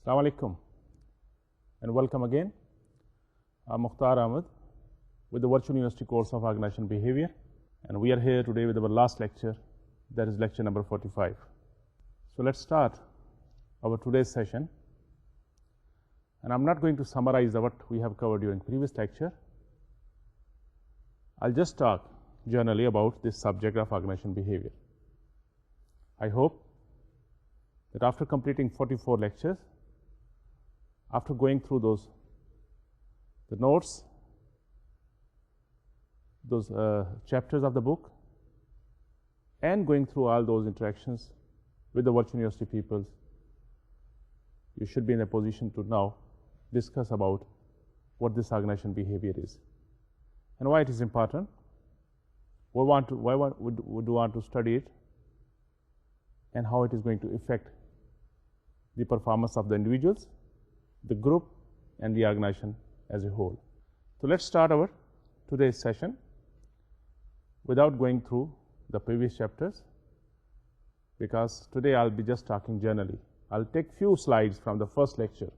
Assalamu alaikum and welcome again. I'm Mukhtar Ahmed with the Virtual University course of Organization Behavior, and we are here today with our last lecture, that is lecture number 45. So let's start our today's session, and I'm not going to summarize what we have covered during previous lecture. I'll just talk generally about this subject of organization behavior. I hope that after completing 44 lectures, after going through the notes, those chapters of the book, and going through all those interactions with the Virtual University people, you should be in a position to now discuss about what this organization behavior is and why it is important. Why would you want to study it, and how it is going to affect the performance of the individuals, the group, and the organization as a whole. So let's start our today's session without going through the previous chapters, because today I'll be just talking generally. I'll take few slides from the first lecture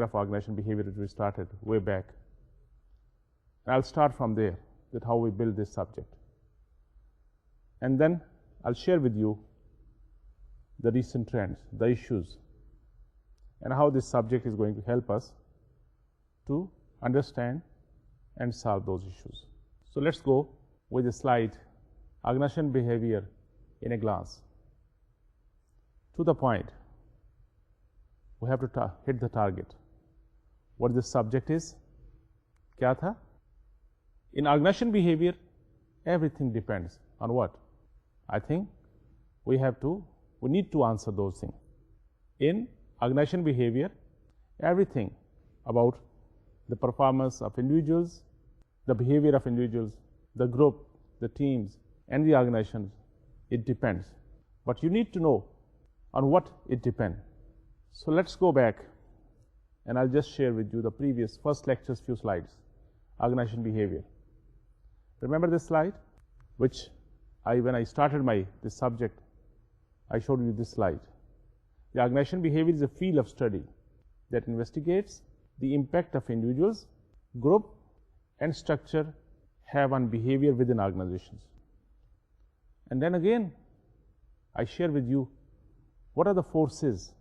of organization behavior that we started way back. And I'll start from there, that how we build this subject. And then I'll share with you the recent trends, the issues, and how this subject is going to help us to understand and solve those issues. So let's go with the slide, organization behavior in a glance. To the point, we have to hit the target. What this subject is, kya tha? In organization behavior, everything depends on what? I think we need to answer those things. In organization behavior, everything about the performance of individuals, the behavior of individuals, the group, the teams, and the organizations, it depends. But you need to know on what it depends. So let's go back, and I'll just share with you the previous first lecture's few slides, organization behavior. Remember this slide, which when I started this subject, I showed you this slide. The organization behavior is a field of study that investigates the impact of individuals, group, and structure have on behavior within organizations. And then again, I share with you what are the forces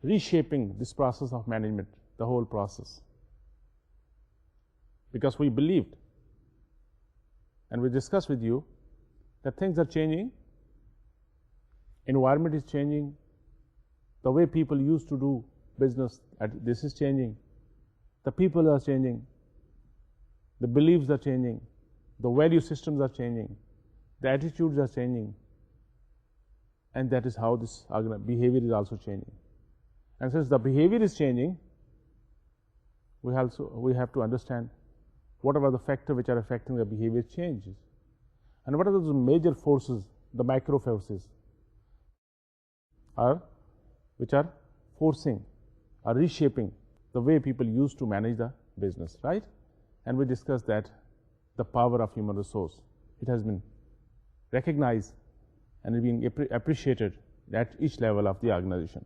reshaping this process of management, the whole process. Because we believed, and we discussed with you, that things are changing, environment is changing, the way people used to do business, this is changing, the people are changing, the beliefs are changing, the value systems are changing, the attitudes are changing, and that is how this behavior is also changing. And since the behavior is changing, we have to understand what are the factors which are affecting the behavior changes, and what are those major forces, the macro forces, which are forcing or reshaping the way people used to manage the business, right? And we discussed that the power of human resource, it has been recognized and being appreciated at each level of the organization.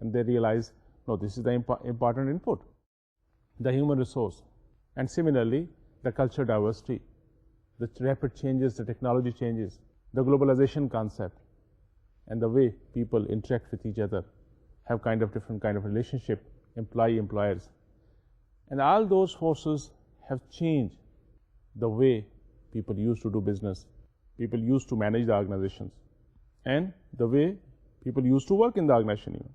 and they realize, no, this is the important input, the human resource. And similarly, the cultural diversity, the rapid changes, the technology changes, the globalization concept, and the way people interact with each other, have different kind of relationship, employee-employers. And all those forces have changed the way people used to do business, people used to manage the organizations, and the way people used to work in the organization even.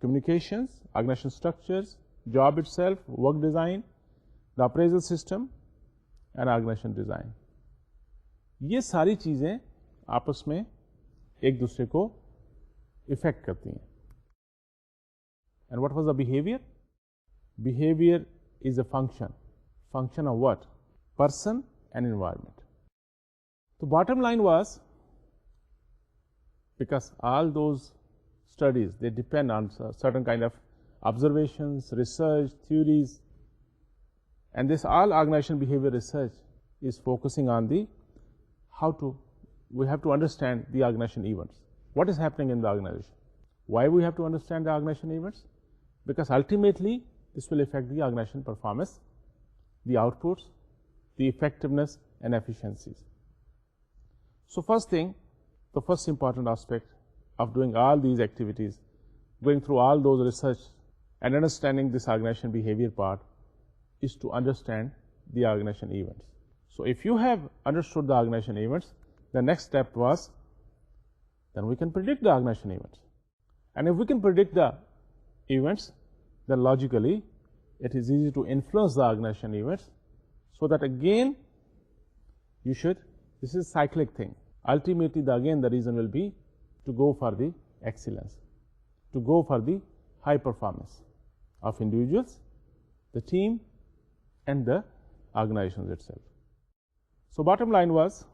communications, organization structures, job itself, work design, the appraisal system, and organization design. یہ ساری چیزیں آپس میں ایک دوسرے کو effect کرتی ہیں. And what was the behavior? Behavior is a function. Function of what? Person and environment. The bottom line was, because all those studies, they depend on certain kind of observations, research, theories, and this all organizational behavior research is focusing on the we have to understand the organization events. What is happening in the organization? Why we have to understand the organization events? Because ultimately, this will affect the organization performance, the outputs, the effectiveness and efficiencies. So first thing, the first important aspect of doing all these activities, going through all those research and understanding this organization behavior part, is to understand the organization events. So if you have understood the organization events, the next step was, then we can predict the organization events. And if we can predict the events, then logically it is easy to influence the organization events, so that again this is a cyclic thing. Ultimately, again the reason will be to go for the excellence, to go for the high performance of individuals, the team, and the organizations itself. So bottom line was,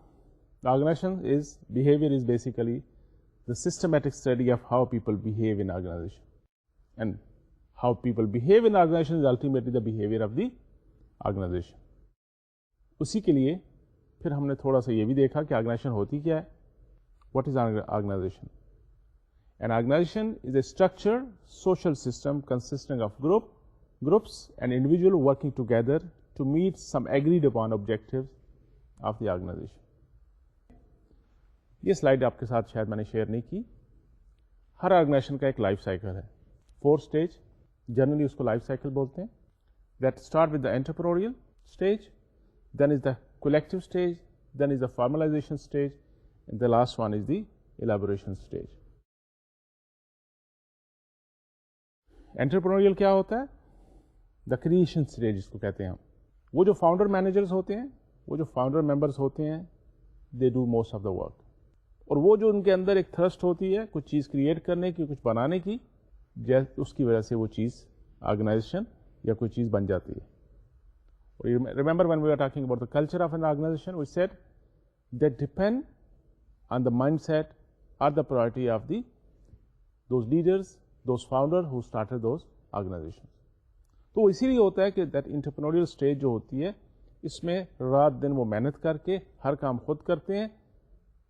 the organization behavior is basically the systematic study of how people behave in organization, and how people behave in organization is ultimately the behavior of the organization. اسی کے لیے پھر ہم نے تھوڑا سا یہ بھی دیکھا کہ آرگنائزیشن ہوتی کیا ہے. What is organization? An organization is a structured social system consisting of groups and individuals working together to meet some agreed upon objectives of the organization. یہ سلائڈ آپ کے ساتھ شاید میں نے شیئر نہیں کی. ہر آرگنائزیشن کا ایک لائف سائیکل ہے. 4 اسٹیج جنرلی اس کو لائف سائیکل بولتے ہیں. That start with the entrepreneurial stage, then is the collective stage, then is the formalization stage, and the last one is the elaboration stage. Entrepreneurial کیا ہوتا ہے؟ The creation stage اس کو کہتے ہیں ہم. وہ جو فاؤنڈر مینیجرز ہوتے ہیں, وہ جو فاؤنڈر ممبرز ہوتے ہیں, they do most of the work. اور وہ جو ان کے اندر ایک تھرسٹ ہوتی ہے کچھ چیز کریٹ کرنے کی, کچھ بنانے کی, اس کی وجہ سے وہ چیز آرگنائزیشن یا کوئی چیز بن جاتی ہے. Remember when we were talking about the culture of an organization, we said that depend on the mindset or the priority of those leaders, those founders who started those organizations. تو اسی لیے ہوتا ہے کہ that entrepreneurial stage جو ہوتی ہے, اس میں رات دن وہ محنت کر کے ہر کام خود کرتے ہیں,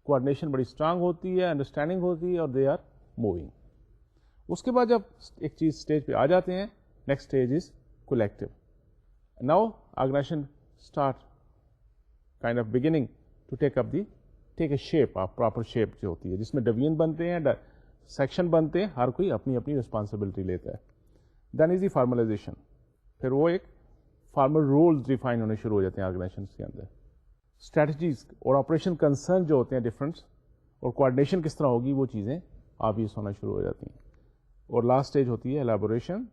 کوآرڈینیشن بڑی اسٹرانگ ہوتی ہے, انڈرسٹینڈنگ ہوتی ہے, اور دے آر موونگ. اس کے بعد جب ایک چیز اسٹیج پہ آ جاتے ہیں, next stage is collective. Now organization start kind of beginning to take a shape, a proper shape جو ہوتی ہے, جس میں ڈویژن بنتے ہیں, سیکشن بنتے ہیں, ہر کوئی اپنی اپنی رسپانسبلٹی لیتا ہے. دین از دی فارملائزیشن. پھر وہ ایک فارمل رولز ڈیفائن ہونے شروع ہو جاتے ہیں آرگنائزیشن کے اندر. اسٹریٹجیز اور آپریشن کنسرن جو ہوتے ہیں ڈفرینٹ, اور کوآرڈینیشن کس طرح ہوگی, وہ چیزیں آبویس ہونا شروع ہو جاتی ہیں. اور لاسٹ اسٹیج ہوتی ہے elaboration,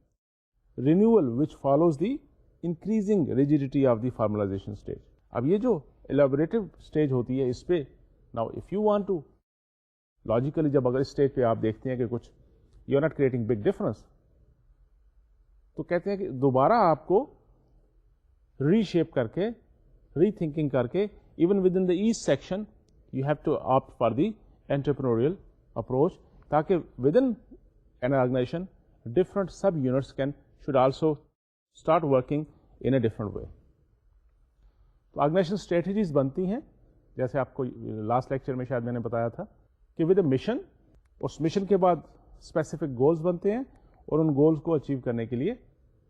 renewal which follows the increasing rigidity of the formalization stage. اب یہ جو ایلیبوریٹو اسٹیج ہوتی ہے, اس پہ now if you want to logically, جب اگر اس اسٹیج پہ آپ دیکھتے ہیں کہ کچھ you are not creating big difference, تو کہتے ہیں کہ دوبارہ آپ کو ری شیپ کر کے, ری تھنکنگ کر کے, even within the each section you have to opt for the entrepreneurial approach, تاکہ within an organization different sub units should also start working in a different way. تو organization strategies بنتی ہیں, جیسے آپ کو last lecture میں شاید میں نے بتایا تھا کہ ود اے مشن, اور اس مشن کے بعد اسپیسیفک گولز بنتے ہیں, اور ان گولز کو اچیو کرنے کے لیے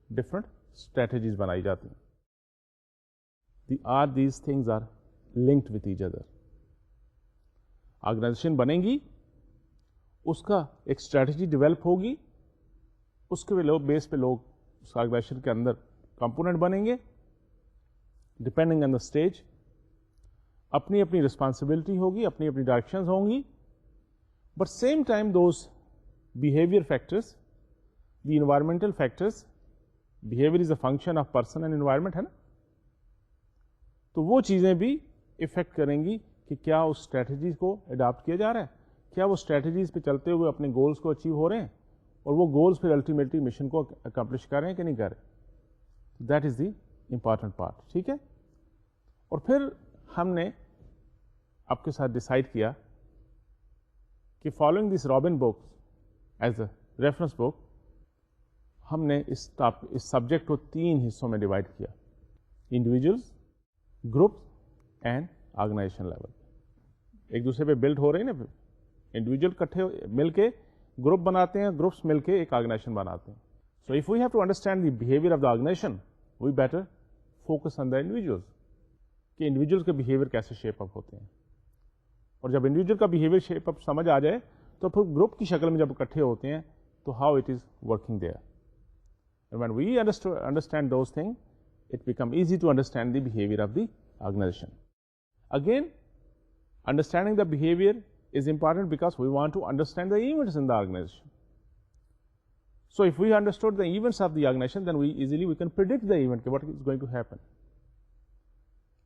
ڈفرنٹ اسٹریٹجیز بنائی جاتی ہیں. These things are linked with each other. Organization بنے گی, اس کا ایک اسٹریٹجی ڈیولپ ہوگی, اس کے بیس پہ لوگ اس آرگنائزیشن کے اندر کمپوننٹ بنیں گے, ڈپینڈنگ آن دا اسٹیج. اپنی اپنی رسپانسبلٹی ہوگی, اپنی اپنی ڈائریکشنز ہوں گی, but same time those behaviour factors, the environmental factors, behaviour is a function of person and environment, ہے نا. تو وہ چیزیں بھی افیکٹ کریں گی کہ کیا اس اسٹریٹجیز کو اڈاپٹ کیا جا رہا ہے, کیا وہ اسٹریٹجیز پہ چلتے ہوئے اپنے گولس کو اچیو ہو رہے ہیں, اور وہ گولس پھر الٹیمیٹلی مشن کو اکمپلش کر رہے ہیں کہ نہیں کر رہے. That is the important part. ٹھیک ہے, اور پھر ہم نے آپ کے ساتھ ڈسائڈ کیا کہ following this robin book as a reference book, ہم نے اس سبجیکٹ کو 3 حصوں میں ڈیوائڈ کیا, individuals, groups and organization level. ایک دوسرے پہ بلڈ ہو رہے ہیں نا, انڈیویجول کٹھے مل کے گروپ بناتے ہیں, گروپس مل کے ایک آرگنائزیشن بناتے ہیں. So if we have to understand the behaviour of the organization, we better focus on the individuals, کہ انڈیویجولس کے بہیویئر کیسے شیپ اپ ہوتے ہیں. اور جب انڈیویجول کا بہیویئر شیپ اپ سمجھ آ جائے تو پھر گروپ کی شکل میں جب اکٹھے ہوتے ہیں تو how it is working there. And when we understand those thing, it become easy to understand the behaviour of the organization. Again, understanding the behavior is important because we want to understand the events in the organization. So if we understood the events of the organization, then we can predict the event, what is going to happen.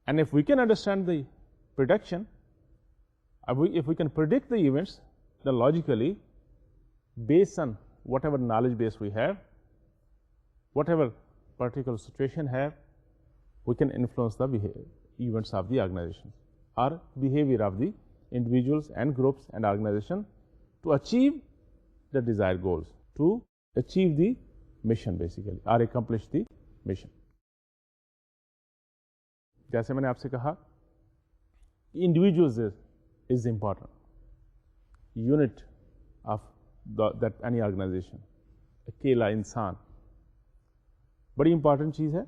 And if we can understand the prediction, if we can predict the events, then logically, based on whatever knowledge base we have, whatever particular situation have, we can influence the events of the organization or behavior of the individuals and groups and organization to achieve the desired goals, to achieve the mission basically, or accomplish the mission. جیسے میں نے آپ سے کہا, individuals is important unit of that any organization. اکیلا انسان بڑی important چیز ہے.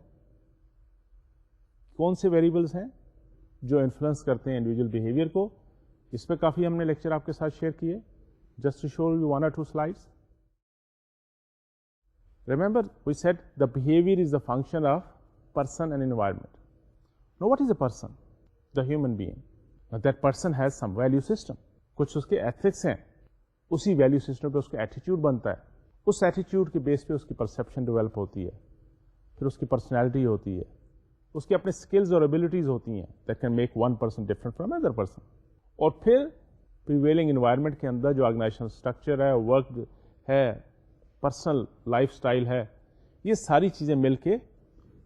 کون سے ویریبلس ہیں جو انفلوئنس کرتے ہیں انڈیویجول بیہیویئر کو؟ اس پہ کافی ہم نے لیکچر آپ کے ساتھ شیئر کیے. Just to show you 1 or 2 slides. Remember, we said the behavior is the function of person and environment. Now, what is a person? The human being. Now, that person has some value system. کچھ اس کے ethics ہیں, اسی value system پہ اس کا attitude بنتا ہے. اس attitude کے بیس پہ اس کی پرسیپشن ڈیولپ ہوتی ہے, پھر اس کی پرسنالٹی ہوتی ہے, اس کی اپنے اسکلز اور ایبلٹیز ہوتی ہیں that can make one person different from other person. اور پھر پریویلنگ انوائرمنٹ کے اندر جو آرگنائزیشن اسٹرکچر ہے, ورک ہے, پرسنل لائف اسٹائل ہے, یہ ساری چیزیں مل کے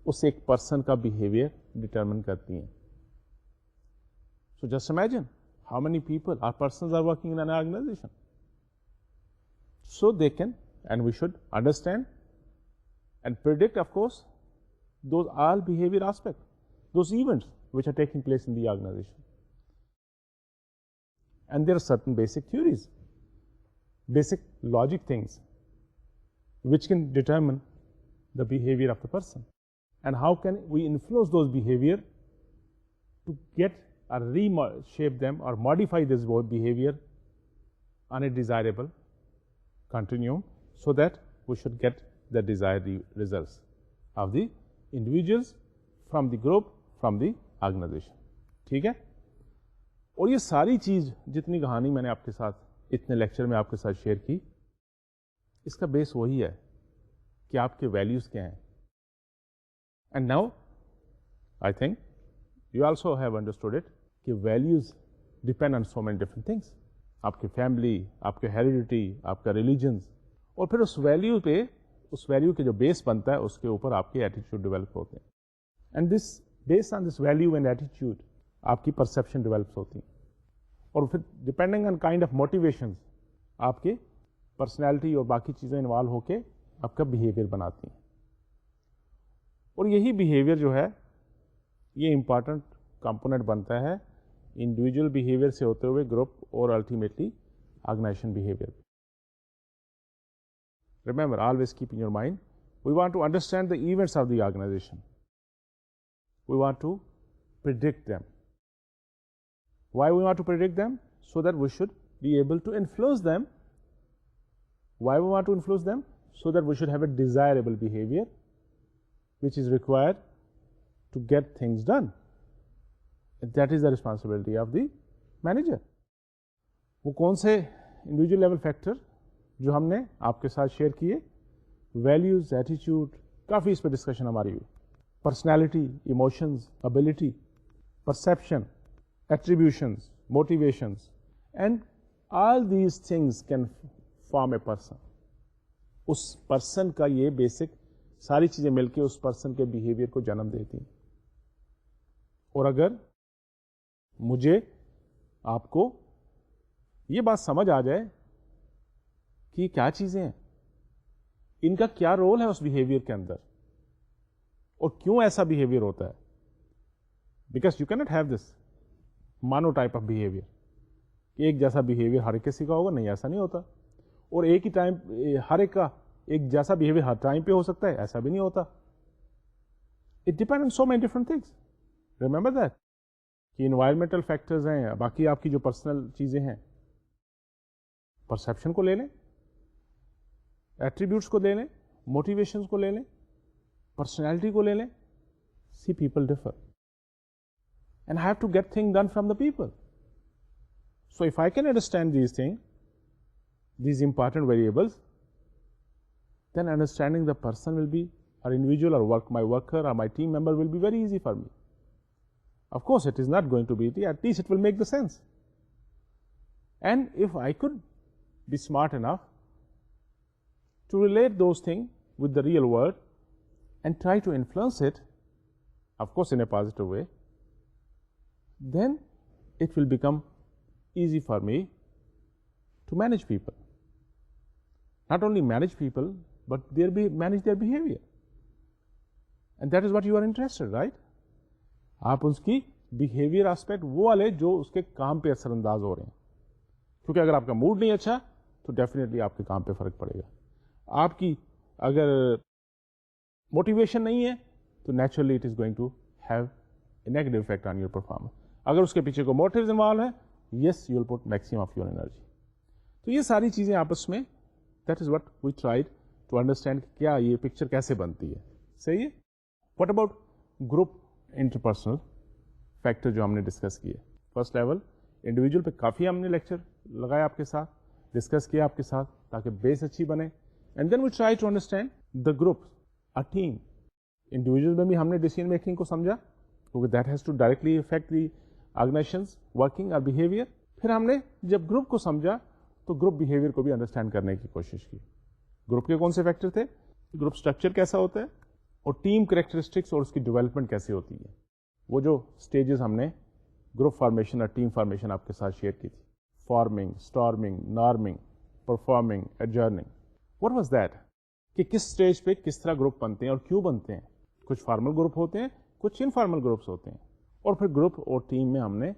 اس ایک پرسن کا بیہیویئر ڈٹرمن کرتی ہیں. So just imagine how many people are persons are working in an organization. So they can and we should understand and predict of course those all behavior aspects, those events which are taking place in the organization. And there are certain basic theories, basic logic things which can determine the behavior of the person. And how can we influence those behavior to get or reshape them or modify this behavior on a desirable continuum so that we should get the desired results of the individuals, from the group, from the organization. ٹھیک ہے. اور یہ ساری چیز جتنی کہانی میں نے آپ کے ساتھ اتنے لیکچر میں آپ کے ساتھ شیئر کی, اس کا بیس وہی ہے کہ آپ کے ویلیوز کیا ہیں. And now I think you also have understood it کہ values depend on so many different things. آپ کی فیملی, آپ کے ہیریڈیٹی, آپ کا ریلیجنس, اور پھر اس ویلیو پہ, اس ویلیو کے جو بیس بنتا ہے اس کے اوپر آپ کے ایٹیٹیوڈ ڈیولپ ہوتے ہیں. And this base on this value and attitude آپ کی پرسیپشن ڈیولپ ہوتی ہیں, اور پھر depending on kind of motivation آپ کے پرسنالٹی اور باقی چیزیں انوالو ہو کے آپ کا بیہیویئر بناتی ہیں. اور یہی بیہیویئر جو ہے یہ امپارٹنٹ کمپوننٹ بنتا ہے انڈیویجول بیہیویئر سے ہوتے ہوئے گروپ اور ultimately organization behaviour. Remember, always keep in your mind, we want to understand the events of the organization. We want to predict them. Why we want to predict them? So that we should be able to influence them. Why we want to influence them? So that we should have a desirable behavior which is required to get things done. And that is the responsibility of the manager. وہ کون سے individual level factor جو ہم نے آپ کے ساتھ share کیے, ویلیوز, ایٹیٹیوڈ, کافی اس پہ ڈسکشن ہماری ہوئی, personality, emotions, ability, perception, attributions, motivations, and all these things can form a person. اس پرسن کا یہ بیسک ساری چیزیں مل کے اس پرسن کے بیہیویئر کو جنم دیتی ہیں. اور اگر مجھے آپ کو یہ بات سمجھ آ جائے کہ یہ کیا چیزیں ہیں, ان کا کیا رول ہے اس بیہیویئر کے اندر, اور کیوں ایسا بیہیویئر ہوتا ہے, because you can't have this مانو ٹائپ آف بیہیویئر کہ ایک جیسا بیہیویئر ہر کسی کا ہوگا, نہیں ایسا نہیں ہوتا. اور ایک ہی ٹائم ہر ایک کا ایک جیسا بیہیویئر ہر ٹائم پہ ہو سکتا ہے, ایسا بھی نہیں ہوتا. It depend on so many different things. Remember that کہ انوائرمنٹل فیکٹرز ہیں, باقی آپ کی جو پرسنل چیزیں ہیں, پرسیپشن کو لے لیں, ایٹریبیوٹس کو لے لیں, موٹیویشنز کو لے لیں, پرسنالٹی کو لے لیں. See people differ and have to get thing done from the people. So if I can understand these thing, these important variables, then understanding the person will be, or individual or my worker or my team member will be very easy for me. Of course, it is not going to be easy, at least it will make the sense. And if I could be smart enough to relate those things with the real world and try to influence it, of course in a positive way, then it will become easy for me to manage people. Not only manage people, but manage their behavior. And that is what you are interested, right? آپ اس کی behavior aspect وہ والے جو اس کے کام پہ اثر انداز ہو رہے ہیں, کیونکہ اگر آپ کا موڈ نہیں اچھا تو ڈیفینیٹلی آپ کے کام پہ فرق پڑے گا. آپ کی اگر موٹیویشن نہیں ہے تو naturally it is going to have a negative effect on your performance. اگر اس کے پیچھے کو موٹیوز انوالو ہے, yes you will put maximum of your energy. تو یہ ساری چیزیں آپس میں, that is what we tried to understand کیا یہ پکچر کیسے بنتی ہے. صحیح ہے. What about group interpersonal factor جو ہم نے ڈسکس کیے. فرسٹ لیول انڈیویجول پہ کافی ہم نے لیکچر لگایا آپ کے ساتھ, ڈسکس کیا آپ کے ساتھ تاکہ بیس اچھی بنے. And then we try to understand the group, a team. Individual میں بھی ہم نے ڈیسیژن میکنگ کو سمجھا کیونکہ that has to directly affect the organization's working اور بیہیویئر. پھر ہم نے جب گروپ کو سمجھا تو گروپ بیہیویئر کو بھی انڈرسٹینڈ کرنے کی کوشش کی. گروپ کے کون سے فیکٹر تھے, گروپ اسٹرکچر کیسا ہوتا ہے, اور ٹیم کریکٹرسٹکس اور اس کی ڈیولپمنٹ کیسی ہوتی ہے. وہ جو اسٹیجز ہم نے گروپ فارمیشن اور ٹیم فارمیشن آپ کے ساتھ شیئر کی تھی, forming, storming, norming, performing, adjourning. What was that کہ کس اسٹیج پہ کس طرح گروپ بنتے ہیں اور کیوں بنتے ہیں. کچھ فارمل گروپ ہوتے ہیں, کچھ انفارمل گروپس ہوتے ہیں, اور پھر گروپ اور ٹیم میں ہم نے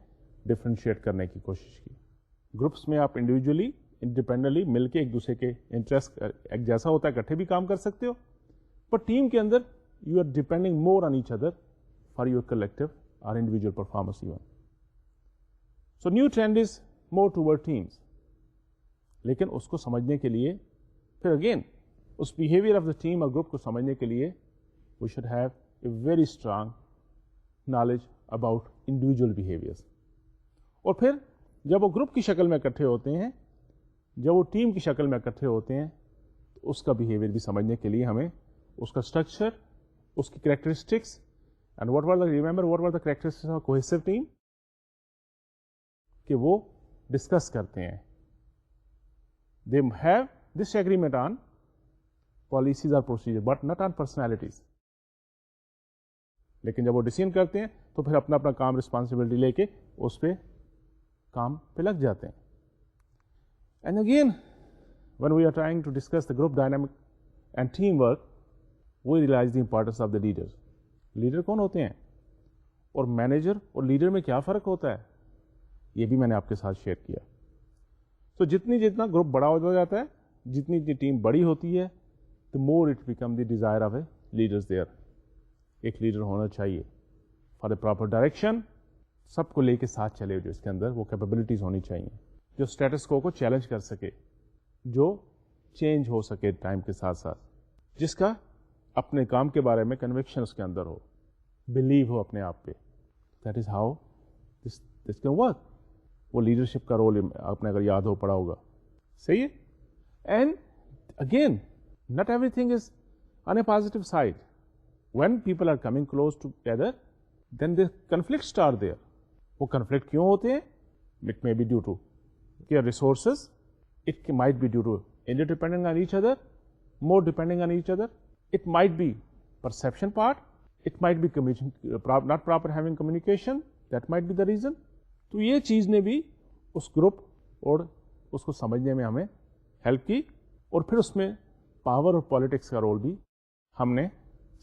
ڈفرینشیٹ کرنے کی کوشش کی. گروپس میں آپ انڈیویجولی انڈیپینڈنٹلی مل کے ایک دوسرے کے انٹرسٹ ایک جیسا ہوتا ہے, اکٹھے بھی کام کر سکتے ہو, پر ٹیم کے اندر you are depending more on each other for your collective اور individual performance even. So new trend is more toward teams. لیکن اس کو سمجھنے کے لیے پھر اگین اس بیہیویئر آف دا ٹیم اور گروپ کو سمجھنے کے لیے we should have a very strong knowledge about individual behaviours. اور پھر جب وہ گروپ کی شکل میں اکٹھے ہوتے ہیں, جب وہ ٹیم کی شکل میں اکٹھے ہوتے ہیں, تو اس کا بیہیویئر بھی سمجھنے کے لیے ہمیں اس کا اسٹرکچر, اس کی characteristics, and what were the characteristics of cohesive team, کہ وہ ڈسکس کرتے ہیں. They have this agreement on policies اور procedure but not on personalities. لیکن جب وہ ڈیسیژن کرتے ہیں تو پھر اپنا اپنا کام رسپانسبلٹی لے کے اس پہ کام پہ لگ جاتے ہیں. And again when we are trying to discuss the group dynamic and teamwork, we realize the importance of the leaders. Leader کون ہوتے ہیں اور مینیجر اور لیڈر میں کیا فرق ہوتا ہے, یہ بھی میں نے آپ کے ساتھ شیئر کیا. تو جتنا گروپ بڑا ہو جاتا ہے, جتنی ٹیم بڑی ہوتی ہے, the more it become the desire of a leaders there. ایک لیڈر ہونا چاہیے فار اے پراپر ڈائریکشن, سب کو لے کے ساتھ چلے, جو اس کے اندر وہ کیپیبلٹیز ہونی چاہیے, جو اسٹیٹس کو چیلنج کر سکے, جو چینج ہو سکے ٹائم کے ساتھ ساتھ, جس کا اپنے کام کے بارے میں کنوکشن اس کے اندر ہو, بلیو ہو اپنے آپ پہ. That is how this can work. وہ لیڈرشپ کا رول آپ نے اگر یاد ہو پڑا ہوگا. صحیح ہے. And again not everything is on a positive side. When people are coming close together, then the conflicts are there. وہ conflict کیوں ہوتے ہیں؟ It may be due to their resources, it might be due to interdepending on each other, more depending on each other, it might be perception part, it might be not proper having communication, that might be the reason. تو یہ چیز نے بھی اس group اور اس کو سمجھنے میں ہمیں ہیلپ کی, اور پھر اس میں پاور اور پالیٹکس کا رول بھی ہم نے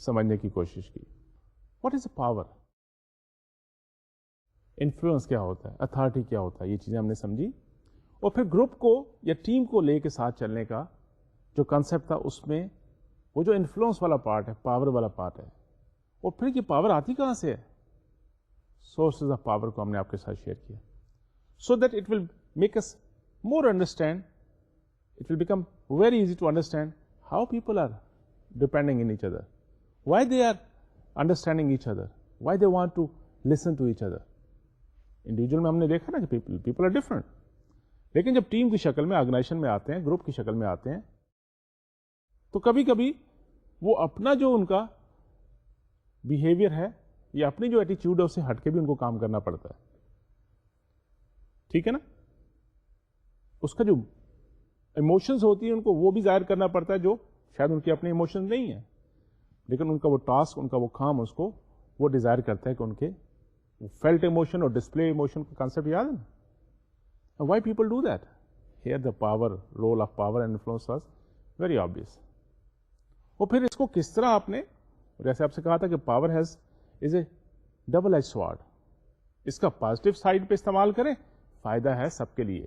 سمجھنے کی کوشش کی. What is a power? Influence کیا ہوتا ہے, اتھارٹی کیا ہوتا ہے, یہ چیزیں ہم نے سمجھی. اور پھر گروپ کو یا ٹیم کو لے کے ساتھ چلنے کا جو کنسیپٹ تھا, اس میں وہ جو انفلوئنس والا پارٹ ہے, پاور والا پارٹ ہے, اور پھر یہ پاور آتی کہاں سے ہے؟ سورسز آف پاور کو ہم نے آپ کے ساتھ شیئر کیا, so that it will make us more understand, it will become very easy to understand how people are depending in each other, why they are understanding each other, why they want to listen to each other. Individual میں ہم نے دیکھا نا کہ people are different, لیکن جب team کی شکل میں, آرگنائزیشن میں آتے ہیں, گروپ کی شکل میں آتے ہیں, تو کبھی کبھی وہ اپنا جو ان کا بیہیویئر ہے یا اپنی جو ایٹیچیوڈ ہے اس سے ہٹ کے بھی ان کو کام کرنا پڑتا ہے. ٹھیک ہے نا؟ اس کا جو ایموشنز ہوتی ہیں ان کو وہ بھی ظاہر کرنا پڑتا ہے, جو شاید ان کی اپنے ایموشنز نہیں ہیں, لیکن ان کا وہ ٹاسک, ان کا وہ کام, اس کو وہ ڈیزائر کرتا ہے کہ ان کے فیلٹ ایموشن اور ڈسپلے ایموشن کا کانسیپٹ یاد ہے نا. Why people do that? Here the power, role of power and influence was very obvious. اور پھر اس کو کس طرح آپ نے, جیسے آپ سے کہا تھا کہ power is a double edge sword, اس کا پازیٹیو سائڈ پہ استعمال کریں, فائدہ ہے سب کے لیے,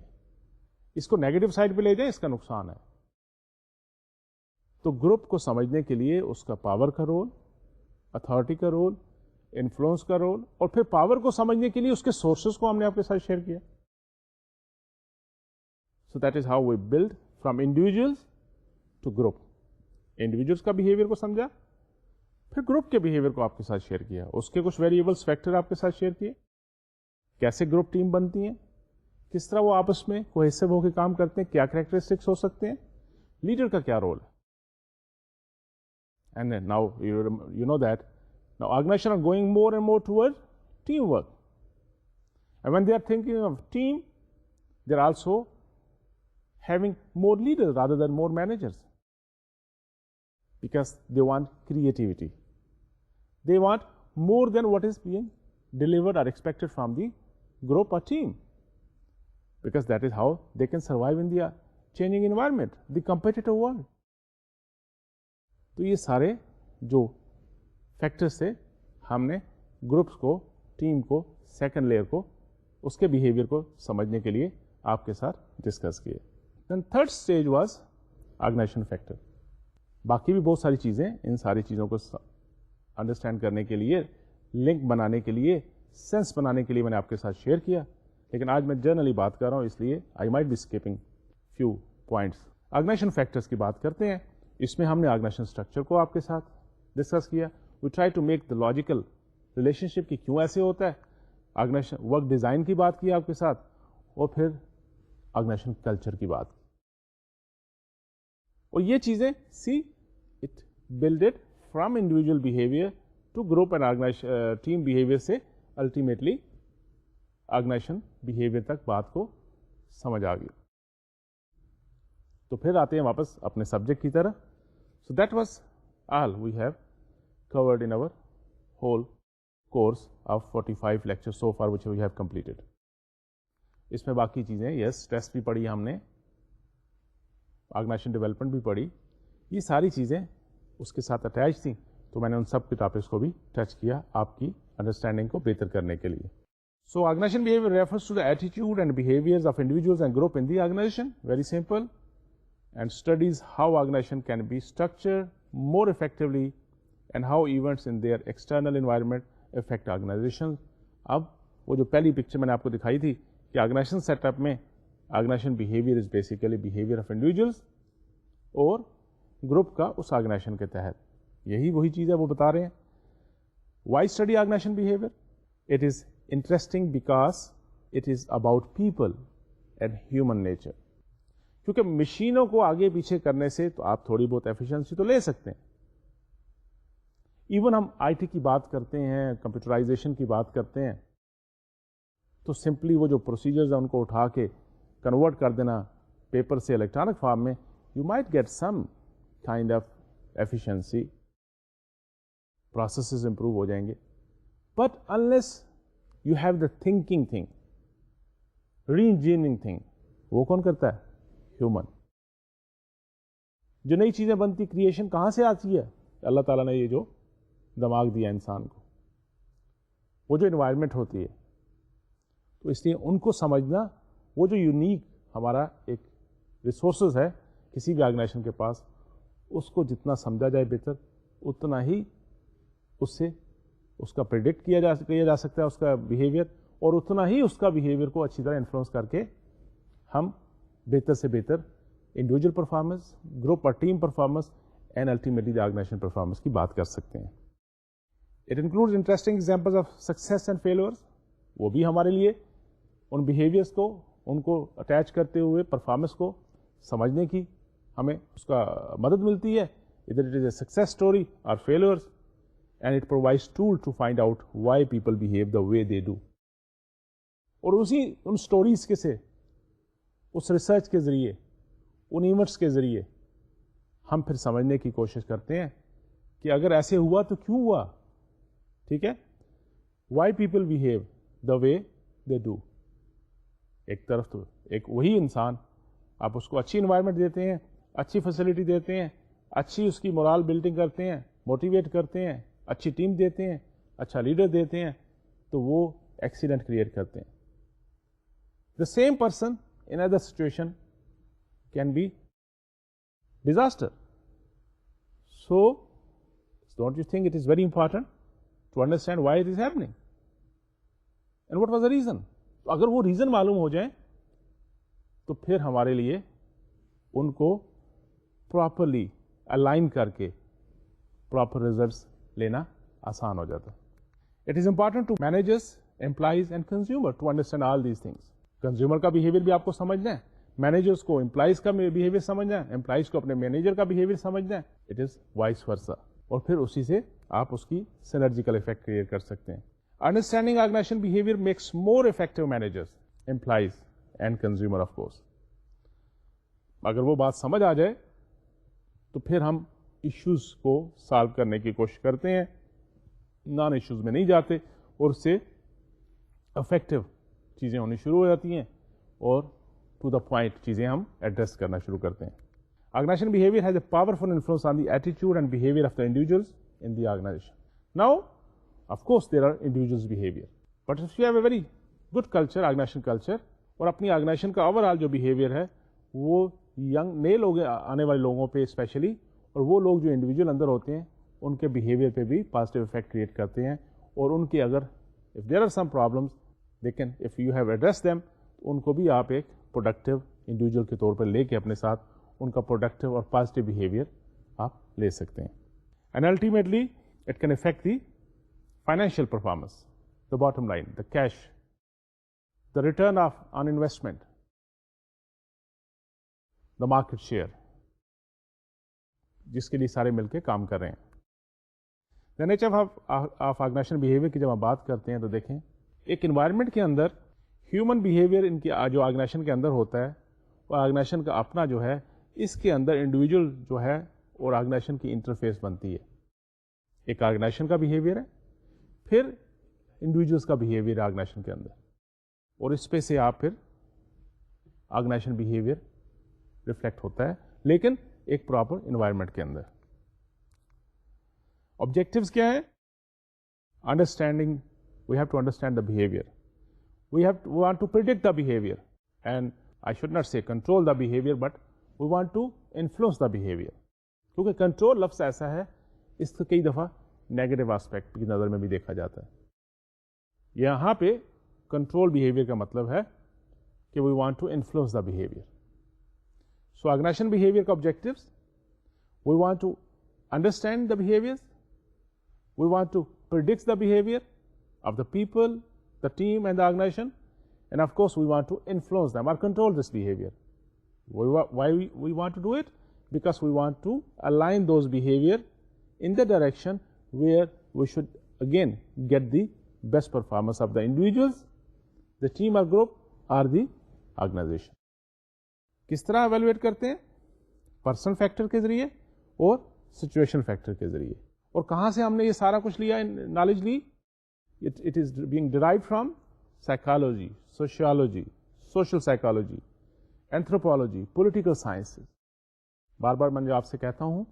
اس کو نیگیٹو سائڈ پہ لے جائیں, اس کا نقصان ہے. تو گروپ کو سمجھنے کے لیے اس کا پاور کا رول, اتھارٹی کا رول, انفلوئنس کا رول, اور پھر پاور کو سمجھنے کے لیے اس کے سورسز کو ہم نے آپ کے ساتھ شیئر کیا. So that is how we build from individuals to group. Individuals کا بیہیویئر کو سمجھا, پھر گروپ کے بیہیویئر کو آپ کے ساتھ شیئر کیا, اس کے کچھ ویریبلس, فیکٹر آپ کے ساتھ شیئر کیے, کیسے گروپ ٹیم بنتی ہیں, کس طرح وہ آپس میں کوہیسو ہو کے کام کرتے ہیں, کیا کریکٹرسٹکس ہو سکتے ہیں, لیڈر کا کیا رول ہے. And now you know that now organization are going more and more towards teamwork, and when they are thinking of team, they are also having more leaders rather than more managers, because they want creativity, they want more than what is being delivered or expected from the group or team, because that is how they can survive in the changing environment, the competitive world. تو یہ سارے جو factor سے ہم نے groups کو, team کو, second layer کو, اس کے بیہیویئر کو سمجھنے کے لیے آپ کے ساتھ ڈسکس کیے. Then third stage was organization factor. باقی بھی بہت ساری چیزیں, ان ساری چیزوں کو انڈرسٹینڈ کرنے کے لیے, لنک بنانے کے لیے, سینس بنانے کے لیے میں نے آپ کے ساتھ شیئر کیا, لیکن آج میں جنرلی بات کر رہا ہوں, اس لیے I might be skipping few points. Organization factors کی بات کرتے ہیں. اس میں ہم نے آرگنائزیشن اسٹرکچر کو آپ کے ساتھ ڈسکس کیا. We try to make the logical relationship کی کیوں ایسے ہوتا ہے, آرگنائزیشن ورک ڈیزائن کی بات کی آپ کے ساتھ, اور پھر آرگنائزیشن کلچر کی بات. اور یہ چیزیں see it builded from individual behaviour to group and organization team behaviour سے الٹیمیٹلی آرگنائزیشن بہیویئر تک بات کو سمجھ آ گئی. تو پھر آتے ہیں واپس اپنے سبجیکٹ کی طرح. So that was all we have covered in our whole course of 45 lectures so far which we have completed. اس میں باقی چیزیں, یس ٹیسٹ بھی پڑھی ہم نے, آرگنائزیشن ڈیولپمنٹ بھی پڑھی, یہ ساری چیزیں اس کے ساتھ اٹیچ تھیں, تو میں نے ان سب کے ٹاپکس کو بھی ٹچ کیا آپ کی انڈرسٹینڈنگ کو بہتر کرنے کے لیے. So organization behaviour refers to the attitude and behaviours of individuals and group in the organization, very simple, and studies how organization can be structured more effectively and how events in their external environment affect organization. اب وہ جو پہلی picture میں نے آپ کو دکھائی تھی کہ آرگنائزیشن سیٹ اپ میں organization behaviour is basically behaviour of individuals اور گروپ کا اس آرگنائزیشن کے تحت, یہی وہی چیز ہے وہ بتا رہے ہیں. Why study organization behaviour? It is interesting because it is about people and human nature. کیونکہ مشینوں کو آگے پیچھے کرنے سے تو آپ تھوڑی بہت ایفیشنسی تو لے سکتے ہیں, ایون ہم آئی ٹی کی بات کرتے ہیں, کمپیوٹرائزیشن کی بات کرتے ہیں, تو سمپلی وہ جو پروسیجرز ہیں ان کو اٹھا کے کنورٹ کر دینا پیپر سے الیکٹرانک فارم میں, you might get some kind of efficiency, processes improve ہو جائیں گے. But unless you have the thinking thing, reengineering thing, وہ کون کرتا ہے؟ ہیومن. جو نئی چیزیں بنتی, کریشن کہاں سے آتی ہے؟ اللہ تعالیٰ نے یہ جو دماغ دیا انسان کو, وہ جو انوائرمنٹ ہوتی ہے, تو اس لیے ان کو سمجھنا, وہ جو یونیک ہمارا ایک ریسورسز ہے کسی بھی آرگنائزیشن کے پاس, اس کو جتنا سمجھا جائے بہتر, اتنا ہی اس سے اس کا پریڈکٹ کیا جا سکتا ہے اس کا بیہیویئر, اور اتنا ہی اس کا بیہیویئر کو اچھی طرح انفلوئنس کر کے ہم بہتر سے بہتر انڈیویجول پرفارمنس, گروپ اور team performance and ultimately organization performance کی بات کر سکتے ہیں. It includes interesting examples of success and failures, وہ بھی ہمارے لیے ان بیہیویئرس کو, ان کو اٹیچ کرتے ہوئے پرفارمنس کو سمجھنے کی ہمیں اس کا مدد ملتی ہے. Either it is a success story اور failures, and it provides tool to find out why people behave the way they do. اور اسی ان اسٹوریز کے سے, اس ریسرچ کے ذریعے, ان ایونٹس کے ذریعے ہم پھر سمجھنے کی کوشش کرتے ہیں کہ اگر ایسے ہوا تو کیوں ہوا. ٹھیک ہے, Y people behave the way they do. ایک طرف تو ایک وہی انسان, آپ اس کو اچھی انوائرمنٹ دیتے ہیں, اچھی فیسلٹی دیتے ہیں, اچھی اس کی مورال بلڈنگ کرتے ہیں, موٹیویٹ کرتے ہیں, اچھی ٹیم دیتے ہیں, اچھا لیڈر دیتے ہیں, تو وہ ایکسیڈنٹ کریٹ کرتے ہیں. The same person in other situation can be disaster. So don't you think it is very important to understand why it is happening and what was the reason. تو اگر وہ reason معلوم ہو جائیں تو پھر ہمارے لیے ان کو پراپرلی الائن کر کے پراپر ریزلٹس لینا آسان ہو جاتا ہے. It is important to managers, employees and consumer to understand all these things. Consumer کا بہیویئر بھی آپ کو سمجھنا ہے, مینیجرس کو امپلائیز کا بہیویئر سمجھنا ہے, امپلائیز کو اپنے مینیجر کا بہیویئر سمجھنا ہے. اٹ از وائس ورسا, اور پھر اسی سے آپ اس کی سینرجیکل افیکٹ کریٹ کر سکتے ہیں. Understanding organization behaviour makes more effective managers, employees and consumer of course. اگر وہ بات سمجھ آ جائے تو پھر ہم ایشوز کو سالو کرنے کی کوشش کرتے ہیں, نان ایشوز میں نہیں جاتے, اور اس سے افیکٹو چیزیں ہونی شروع ہو جاتی ہیں, اور ٹو دا پوائنٹ چیزیں ہم ایڈریس کرنا شروع کرتے ہیں. Organization behaviour has a powerful influence on the attitude and behaviour of the individuals in the organization. Now of course there are individuals behaviour, but if you have a very good culture, organization culture, اور اپنی organization کا over all جو behaviour ہے وہ young نئے لوگ آنے والے لوگوں پہ اسپیشلی, اور وہ لوگ جو انڈیویجول اندر ہوتے ہیں ان کے بہیویئر پہ بھی پازیٹیو افیکٹ کریٹ کرتے ہیں, اور ان کے اگر if there are some problems they can, if you have address them, ان کو بھی آپ ایک پروڈکٹیو انڈیویجول کے طور پر لے کے اپنے ساتھ ان کا پروڈکٹیو اور پازیٹیو بہیویئر آپ لے سکتے ہیں. And ultimately it can affect the financial performance, the bottom line, the cash, the return of on investment, the market share, جس کے لیے سارے مل کے کام کر رہے ہیں. The nature of organization behaviour کی جب ہم بات کرتے ہیں تو دیکھیں, ایک انوائرمنٹ کے اندر ہیومن بہیویئر ان کی جو آرگنائزیشن کے اندر ہوتا ہے, اور آرگنائزیشن کا اپنا جو ہے, اس کے اندر انڈیویجول جو ہے اور آرگنائزیشن کی انٹرفیس بنتی ہے. ایک آرگنائزیشن کا بہیویئر ہے, پھر انڈیویجولس کا بہیویئر آرگنائزیشن کے اندر, اور اس پہ سے آپ پھر آرگنائزیشن بہیویئر ریفلیکٹ ہوتا ہے, لیکن ایک پراپر انوائرمنٹ کے اندر. آبجیکٹیوز کیا ہے؟ Understanding, we have to understand the behaviour, we want to predict the behaviour, and I should not say control the behaviour, but we want to influence the behaviour. کیونکہ control لفظ ایسا ہے, اس کو کئی دفعہ نیگیٹو آسپیکٹ کی نظر میں بھی دیکھا جاتا ہے. یہاں پہ کنٹرول بہیویئر کا مطلب ہے کہ we want to influence the behaviour. So organization behaviour کا objectives, we want to understand the behaviour, we want to predict the behaviour of the people, the team and the organization, and of course we want to influence them or control this behavior. Why we want to do it? Because we want to align those behavior in the direction where we should again get the best performance of the individuals, the team or group or the organization. کس طرح evaluate کرتے ہیں؟ Personal factor کے ذریعے اور situation factor کے ذریعے. اور کہاں سے ہم نے یہ سارا کچھ لیا، نالج لی؟ It is being derived from psychology, sociology, social psychology, anthropology, political sciences. بار بار میں آپ سے کہتا ہوں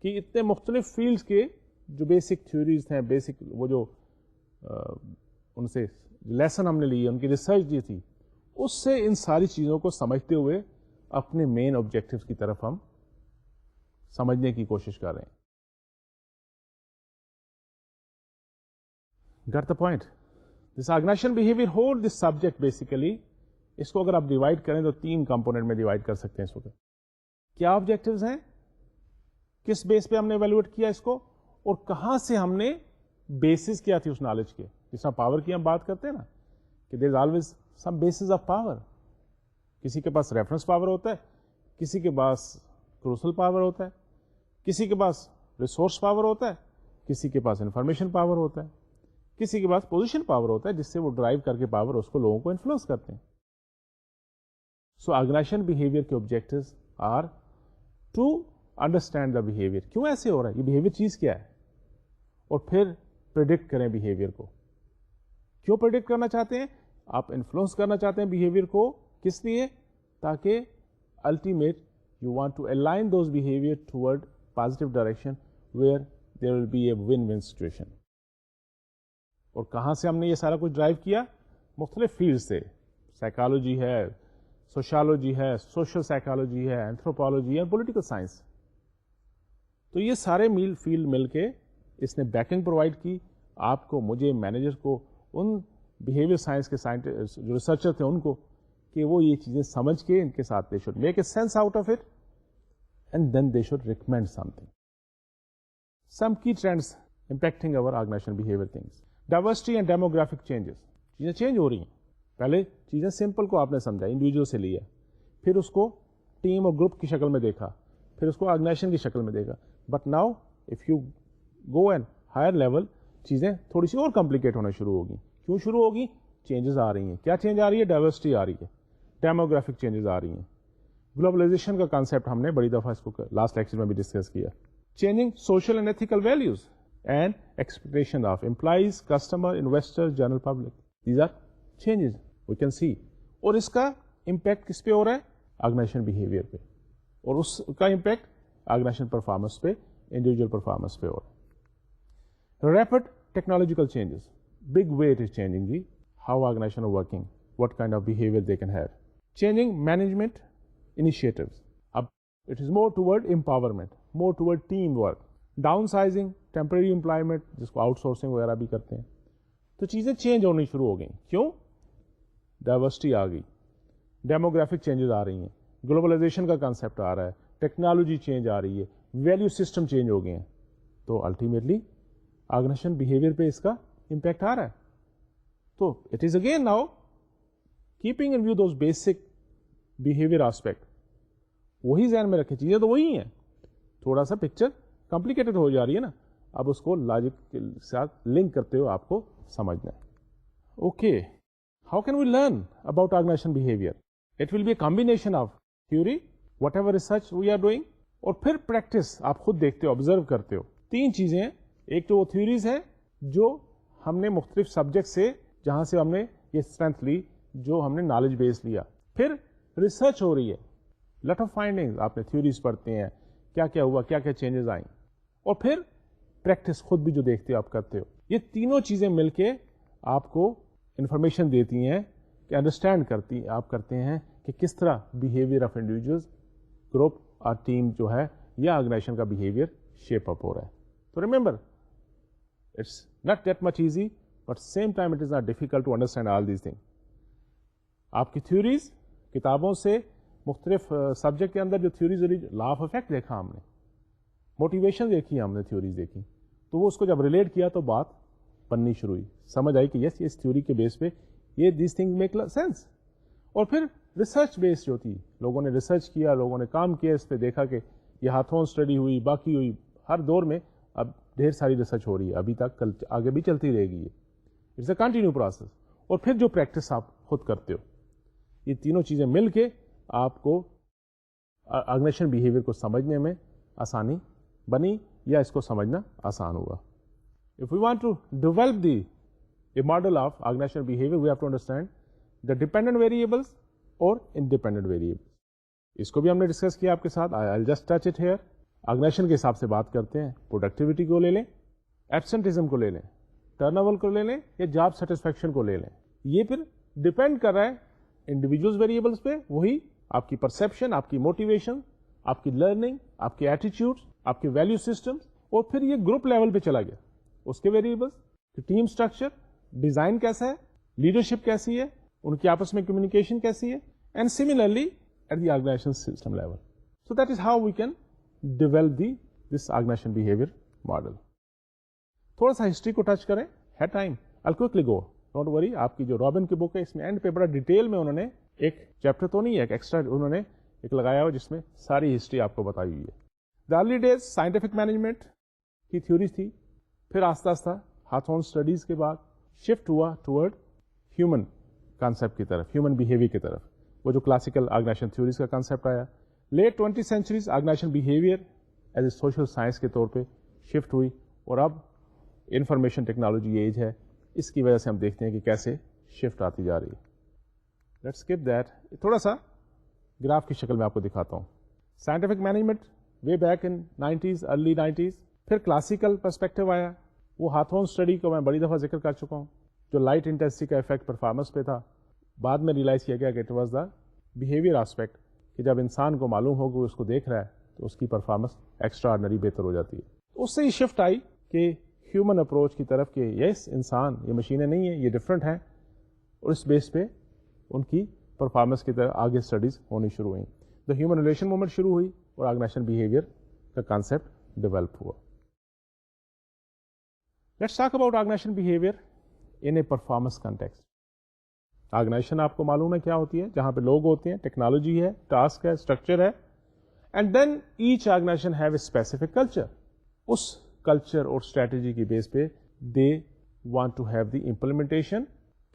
کہ اتنے مختلف فیلڈز کے جو بیسک تھیوریز ہیں، بیسک وہ جو ان سے لیسن ہم نے لیے، ان کی ریسرچ دی تھی، اس سے ان ساری چیزوں کو سمجھتے ہوئے اپنے مین آبجیکٹیوز کی طرف ہم سمجھنے کی کوشش کر رہے ہیں. Got the point? This organization behaviour whole this subject basically, اس کو اگر آپ ڈیوائڈ کریں تو 3 کمپوننٹ میں ڈیوائڈ کر سکتے ہیں اس وقت. کیا آبجیکٹیوز ہیں، کس بیس پہ ہم نے ایویلویٹ کیا اس کو، اور کہاں سے ہم نے بیسز کیا تھی اس نالج کے. جس طرح پاور کی ہم بات کرتے ہیں نا کہ there is always some bases of power. کسی کے پاس ریفرنس پاور ہوتا ہے، کسی کے پاس کروسل پاور ہوتا ہے، کسی کے پاس ریسورس پاور ہوتا ہے، کسی کے پاس انفارمیشن پاور ہوتا ہے، کسی کے پاس پوزیشن پاور ہوتا ہے جس سے وہ ڈرائیو کر کے پاور اس کو لوگوں کو انفلوئنس کرتے ہیں. سو آرگنائزیشن بہیویئر کے objectives are to understand the behaviour. کیوں ایسے ہو رہا ہے، یہ بہیویئر چیز کیا ہے، اور پھر پریڈکٹ کریں بہیویئر کو. کیوں پریڈکٹ کرنا چاہتے ہیں؟ آپ انفلوئنس کرنا چاہتے ہیں بہیویئر کو. کس لیے؟ تاکہ ultimate you want to align those behaviour toward positive direction where there will be a win win situation. اور کہاں سے ہم نے یہ سارا کچھ ڈرائیو کیا؟ مختلف فیلڈ سے. سائیکالوجی ہے، سوشالوجی ہے، سوشل سائیکالوجی ہے، اینتھروپولوجی ہے، پولیٹیکل سائنس. تو یہ سارے فیلڈ مل کے اس نے بیکنگ پرووائڈ کی آپ کو، مجھے، مینیجر کو، ان بہیویئر سائنس کے سائنٹسٹ جو ریسرچر تھے ان کو، کہ وہ یہ چیزیں سمجھ کے ان کے ساتھ they should make a sense out of it and then they should recommend something. Some key trends impacting over organization behaviour things. Diversity and demographic changes. چیزیں چینج ہو رہی ہیں. پہلے چیزیں سمپل کو آپ نے سمجھا، انڈیویجول سے لیا، پھر اس کو ٹیم اور گروپ کی شکل میں دیکھا، پھر اس کو آرگنائزیشن کی شکل میں دیکھا. But now if you go and higher level, چیزیں تھوڑی سی اور کمپلیکیٹ ہونا شروع ہوگی. کیوں شروع ہوگی؟ چینجز آ رہی ہیں. کیا چینج آ رہی ہے؟ ڈائیورسٹی آ رہی ہے، ڈیموگرافک چینجز آ رہی ہیں. گلوبلائزیشن کا کانسیپٹ ہم نے بڑی دفعہ اس کو لاسٹ لیکچر میں بھی ڈسکس کیا. Changing social and ethical values and expectation of employees, customer, investor, general public. These are changes we can see. اور اس کا امپیکٹ کس پہ ہو رہا ہے؟ آرگنائزیشن بہیویئر پہ. اور اس کا امپیکٹ آرگنائزیشن پرفارمنس پہ، انڈیویجول پرفارمنس پہ ہو رہا ہے. Rapid technological changes. Big way it is changing how organizations are working, what kind of behavior they can have. Changing management initiatives. It is more toward empowerment, more toward teamwork. Downsizing, temporary employment, جس کو outsourcing وغیرہ بھی کرتے ہیں. تو چیزیں change ہونی شروع ہو گئیں. کیوں؟ ڈائیورسٹی آ گئی، ڈیموگرافک چینجز آ رہی ہیں، گلوبلائزیشن کا کانسیپٹ آ رہا ہے، ٹیکنالوجی چینج آ رہی ہے، ویلیو سسٹم چینج ہو گئے ہیں. تو الٹیمیٹلی آرگنائزیشن بہیویئر پہ اس کا امپیکٹ آ رہا ہے. تو it is again now keeping in view those basic behaviour aspect. وہی ذہن میں رکھیں، چیزیں تو وہی ہیں، تھوڑا سا پکچر کمپلیکیٹڈ ہو جا رہی ہے نا. اب اس کو لاجک کے ساتھ لنک کرتے ہوئے آپ کو سمجھنا ہے. Okay, how can we learn about organization behaviour? It will be a combination of theory, whatever research we are doing, اور پھر پریکٹس. آپ خود دیکھتے ہو، آبزرو کرتے ہو. 3 چیزیں ہیں. ایک تو وہ تھیوریز ہیں جو ہم نے مختلف سبجیکٹ سے، جہاں سے ہم نے یہ اسٹرینتھ لی، جو ہم نے نالج بیس لیا. پھر ریسرچ ہو رہی ہے، لٹ آف فائنڈنگز. آپ نے تھیوریز پڑھتے ہیں، کیا کیا ہوا، کیا کیا چینجز آئیں، اور پھر پریکٹس خود بھی جو دیکھتے ہو آپ کرتے ہو. یہ تینوں چیزیں مل کے آپ کو انفارمیشن دیتی ہیں کہ انڈرسٹینڈ آپ کرتے ہیں کہ کس طرح بیہیویئر آف انڈیویجولز، گروپ اور ٹیم جو ہے یا آرگنائزیشن کا بیہیویئر شیپ اپ ہو رہا ہے. تو remember, it's not that much easy, but same time it is not difficult to understand all these things. آپ کی تھیوریز کتابوں سے مختلف سبجیکٹ کے اندر جو تھیوریز، لا آف افیکٹ دیکھا ہم نے، موٹیویشن دیکھی ہم نے، تھیوریز دیکھی، تو وہ اس کو جب ریلیٹ کیا تو بات بننی شروع ہوئی. سمجھ آئی کہ یس، اس تھیوری کے بیس پہ یہ دیز تھنگ میک سینس. اور پھر ریسرچ بیس جو تھی، لوگوں نے ریسرچ کیا، لوگوں نے کام کیا اس پہ، دیکھا کہ یہ ہاتھوں اسٹڈی ہوئی، باقی ہوئی. ہر دور میں اب ڈھیر ساری ریسرچ ہو رہی ہے ابھی تک, کل آگے بھی چلتی رہے گی. It's a continue process. اور پھر جو پریکٹس آپ خود کرتے ہو, یہ تینوں چیزیں مل کے آپ کو آرگنائزیشن بیہیویئر کو سمجھنے میں آسانی بنی یا اس کو سمجھنا آسان ہوا. If we want to develop a model of organizational behavior, we have to understand the dependent variables or independent variables. اس کو بھی ہم نے ڈسکس کیا آپ کے ساتھ. I'll just touch it here. Organization کے حساب سے بات کرتے ہیں. پروڈکٹیوٹی کو لے لیں, ایبسنٹزم کو لے لیں, ٹرن اوور کو لے لیں یا جاب سیٹسفیکشن کو لے لیں. یہ پھر ڈپینڈ کر رہا ہے انڈیویجولس ویریبلس پہ. وہی آپ کی پرسپشن, آپ کی موٹیویشن, آپ کی لرننگ, آپ کے ایٹیٹیوڈ, آپ کے ویلیو سسٹم, اور پھر یہ گروپ لیول پہ چلا گیا اس کے ویریبلس, ٹیم اسٹرکچر, ڈیزائن کیسا ہے, لیڈرشپ کیسی ہے, ان کی آپس میں کمیونیکیشن کیسی ہے, and similarly at the organization system level. So that is how we can develop this organization behaviour model. تھوڑا سا ہسٹری کو ٹچ کریں. ہے time, I'll quickly go. Don't worry. آپ کی جو رابن کی بک ہے اس میں اینڈ پہ بڑا ڈیٹیل میں انہوں نے ایک چیپٹر تو نہیں ہے, ایک ایکسٹرا انہوں نے ایک لگایا ہوا جس میں ساری ہسٹری آپ کو بتائی ہوئی ہے. The early days scientific management کی تھیوریز تھی, پھر آہستہ آہستہ ہاتھ آن اسٹڈیز کے بعد شفٹ ہوا ٹورڈ ہیومن کانسیپٹ کی طرف, ہیومن بیہیویئر کی طرف. وہ جو کلاسیکل آرگنائزیشن تھیوریز کا کانسیپٹ آیا. Late 20th centuries organization behaviour as a social science کے طور پہ شفٹ ہوئی, اور اب انفارمیشن ٹیکنالوجی ایج ہے, اس کی وجہ سے ہم دیکھتے ہیں کہ کیسے شفٹ آتی جا رہی ہے. Let's skip that. تھوڑا سا گراف کی شکل میں آپ کو دکھاتا ہوں. Scientific management way back in 90s, early 90s. پھر کلاسیکل پرسپیکٹو آیا, وہ ہاتھ آن اسٹڈی کو میں بڑی دفعہ ذکر کر چکا ہوں, جو لائٹ انٹینسٹی کا افیکٹ پرفارمنس پہ تھا. بعد میں ریئلائز کیا گیا کہ it was the behaviour aspect, کہ جب انسان کو معلوم ہو کہ اس کو دیکھ رہا ہے تو اس کی پرفارمنس ایکسٹرا آرڈنری بہتر ہو جاتی ہے. اس سے ہی شفٹ آئی کہ ہیومن اپروچ کی طرف, کہ یس انسان یہ مشینیں نہیں ہیں, یہ ڈفرینٹ ہیں, اور اس بیس پہ ان کی پرفارمنس کی طرف آگے اسٹڈیز ہونی شروع ہوئیں. دا ہیومن ریلیشن موومنٹ شروع ہوئی اور آرگنائزیشن بیہیویئر کا کانسیپٹ ڈیولپ ہوا. Let's talk about organization behaviour in a performance context. Organization آپ کو معلوم ہے کیا ہوتی ہے, جہاں پہ لوگ ہوتے ہیں, ٹیکنالوجی ہے, ٹاسک ہے, اسٹرکچر ہے, and then each organization have a specific culture. اس کلچر اور اسٹریٹجی کی بیس پہ they want to have the implementation.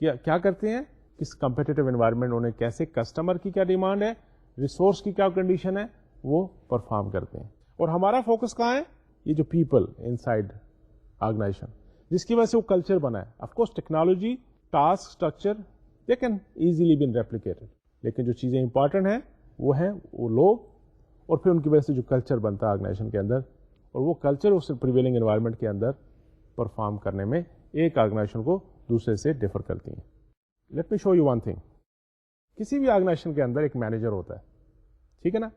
کیا کرتے ہیں, کس کمپیٹیٹو انوائرمنٹ انہیں کیسے, کسٹمر کی کیا ڈیمانڈ ہے, ریسورس کی کیا کنڈیشن ہے, وہ پرفارم کرتے ہیں. اور ہمارا فوکس کہاں ہے, یہ جو پیپل ان سائڈ آرگنائزیشن, جس کی وجہ سے وہ کلچر بنا ہے. Of course technology, task, structure they can easily been replicated, لیکن جو چیزیں امپورٹنٹ ہیں وہ ہیں وہ لوگ, اور پھر ان کی وجہ سے جو کلچر بنتا ہے آرگنائزیشن کے اندر, اور وہ کلچر اس پریویلنگ انوائرمنٹ کے اندر پرفارم کرنے میں ایک آرگنائزیشن کو دوسرے سے ڈفر کرتی ہیں. Let me show you one thing. کسی بھی آرگنائزیشن کے اندر ایک مینیجر ہوتا ہے, ٹھیک ہے نا.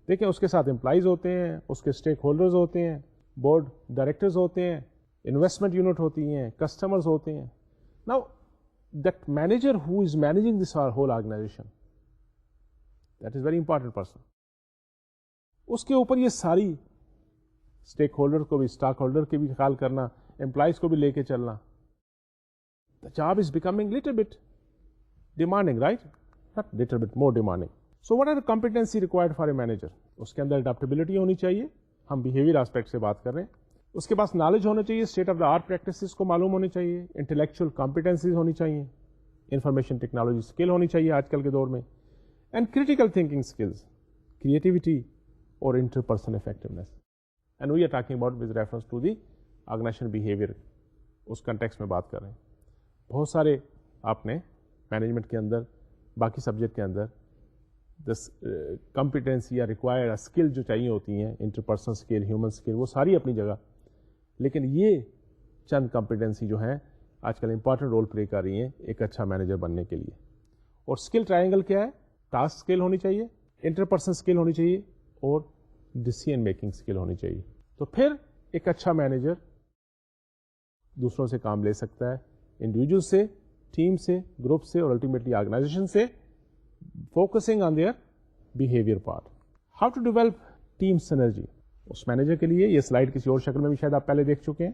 دیکھیں اس کے ساتھ امپلائیز ہوتے ہیں, اس کے اسٹیک ہولڈرز ہوتے ہیں, بورڈ ڈائریکٹرز ہوتے ہیں, انویسٹمنٹ یونٹ ہوتی ہیں, کسٹمرز ہوتے ہیں. Now that manager who is managing this whole organization, that is very important person. اس کے اوپر یہ ساری اسٹیک ہولڈر کو بھی, اسٹاک ہولڈر کے بھی خیال کرنا, امپلائیز کو بھی لے کے چلنا. The job is becoming little bit demanding, right, not little bit more demanding. So what are the competency required for a manager. اس کے اندر اڈاپٹیبلٹی ہونی چاہیے, ہم بیہیویئر آسپیکٹ سے بات کر رہے ہیں. اس کے پاس نالج ہونا چاہیے, state of the art practices کو معلوم ہونی چاہیے, انٹلیکچوئل کمپیٹنسیز ہونی چاہیے, انفارمیشن ٹیکنالوجی اسکل ہونی چاہیے آج کل کے دور میں, and critical thinking skills, creativity اور interpersonal effectiveness. And we are talking about with reference to the organization behaviour. اس کنٹیکسٹ میں بات کر رہے ہیں. بہت سارے آپ نے مینجمنٹ کے اندر, باقی سبجیکٹ کے اندر کمپیٹنسی یا ریکوائرڈ اسکل جو چاہیے ہوتی ہیں, انٹرپرسنل اسکل, ہیومن اسکل, وہ ساری اپنی جگہ, لیکن یہ چند کمپیٹنسی جو ہیں آج کل امپورٹنٹ رول پلے کر رہی ہیں ایک اچھا مینیجر بننے کے لیے. اور اسکل ٹرائنگل کیا ہے, ٹاسک اسکل ہونی چاہیے, انٹرپرسنل اسکل ہونی چاہیے, اور ڈیسیژن میکنگ اسکل ہونی چاہیے. تو پھر ایک اچھا مینیجر دوسروں سے کام لے سکتا ہے, انڈیویجول سے, ٹیم سے, گروپ سے, اور الٹیمیٹلی آرگنائزیشن سے, focusing on their behaviour part. How to develop team synergy. اس مینیجر کے لیے یہ سلائڈ کسی اور شکل میں بھی شاید آپ پہلے دیکھ چکے ہیں.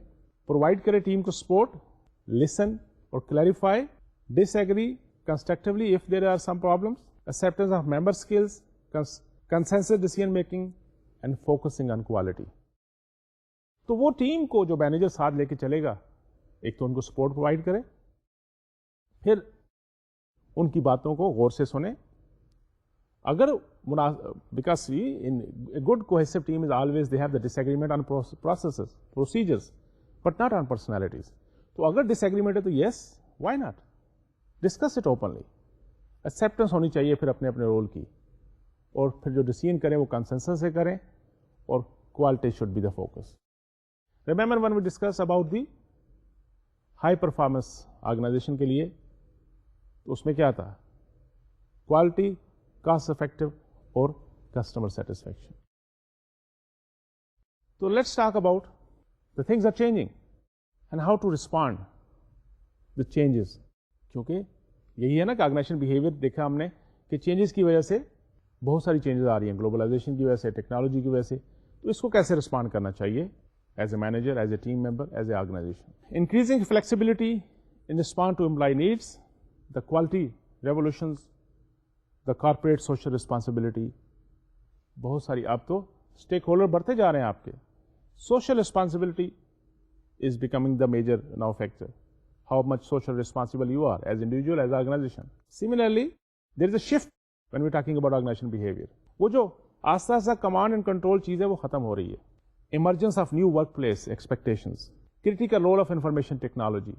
پرووائڈ کرے ٹیم کو سپورٹ, لسن اور clarify, disagree constructively if there are some problems, acceptance of member skills, consensus decision making, and focusing on quality. تو وہ ٹیم کو جو مینیجر ساتھ لے کے چلے گا، ایک تو ان کو سپورٹ پرووائڈ کرے، پھر ان کی باتوں کو غور سے سنیں. اگر because in a good cohesive team is always they have the disagreement on processes, procedures, but not on personalities. تو اگر ڈس ایگریمنٹ ہے تو yes why not discuss it openly. Acceptance ہونی چاہیے پھر اپنے اپنے رول کی، اور پھر جو ڈیسیژن کریں وہ کنسنسس سے کریں، اور quality should be the focus. Remember when we discuss about the high performance organization کے لیے، تو اس میں کیا تھا؟ کوالٹی، کاسٹ افیکٹو اور کسٹمر سیٹسفیکشن. تو let's talk about the things are changing and how to respond with changes. کیونکہ یہی ہے نا کہ آرگنائزیشن بیہیویئر دیکھا ہم نے کہ چینجز کی وجہ سے بہت ساری چینجز آ رہی ہیں، گلوبلائزیشن کی وجہ سے، ٹیکنالوجی کی وجہ سے. تو اس کو کیسے ریسپونڈ کرنا چاہیے as a manager, as a team member, as a organization. Increasing flexibility in respond to employee needs, the quality revolutions, the corporate social responsibility. بہت ساری اب تو اسٹیک ہولڈر بڑھتے جا رہے ہیں آپ کے. Social responsibility is becoming the major now factor. How much social responsible you are as individual, as organization. Similarly, there is a shift when we're talking about organization behavior. وہ جو آہستہ آہستہ کمانڈ اینڈ کنٹرول چیز ہے وہ ختم ہو رہی ہے. Emergence of new workplace expectations, critical role of information technology,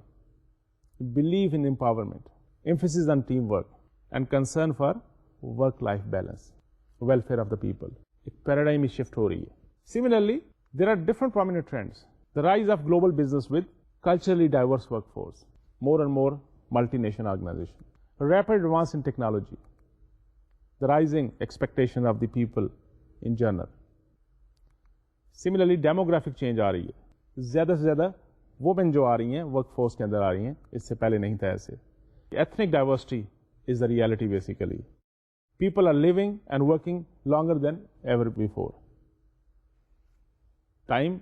belief in empowerment, emphasis on teamwork, and concern for work-life balance, welfare of the people. ایک پیراڈائم shift ہو رہی ہے. Similarly, there are different prominent trends. The rise of global business with culturally diverse workforce, more and more multinational organizations, rapid advance in technology, the rising expectation of the people in general. Similarly, demographic change آ رہی ہے. زیادہ سے زیادہ women جو آ رہی ہیں work force کے اندر آ رہی ہیں، اس سے پہلے نہیں تھا ایسے. Ethnic diversity is the reality basically. People are living and working longer than ever before. Time,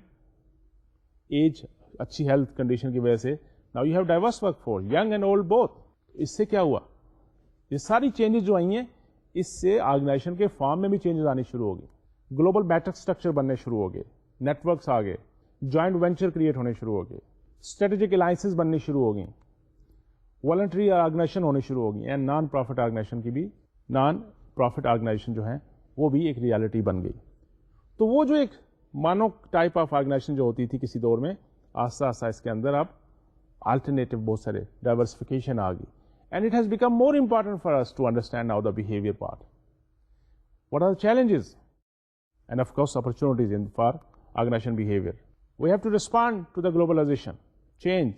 age, اچھی ہیلتھ کنڈیشن کی وجہ سے now you have diverse workforce, young and old both. اس سے کیا ہوا؟ یہ ساری چینجز جو آئی ہیں اس سے آرگنائزیشن کے فارم میں بھی چینجز آنی شروع ہو گئی. گلوبل میٹرک اسٹرکچر بننے شروع ہو گئے، نیٹورکس آ گئے، جوائنٹ وینچر کریٹ ہونے شروع ہو گئے، اسٹریٹجک الائنسز بننی شروع ہو گئیں، والنٹری آرگنائزیشن ہونے شروع ہو گئی، اینڈ نان پروفٹ آرگنائزیشن کی بھی، نان پروفٹ آرگنائزیشن جو ہیں وہ بھی ایک ریالٹی بن گئی. تو وہ جو ایک مانو ٹائپ آف آرگنائزیشن جو ہوتی تھی کسی دور میں، آہستہ آہستہ اس کے اندر اب آلٹرنیٹو بہت سارے ڈائیورسفیکیشن آ گئی. And it has become more important for us to understand now the behaviour part. What are the challenges and of course opportunities in for organisation behaviour. We have to respond to the globalisation change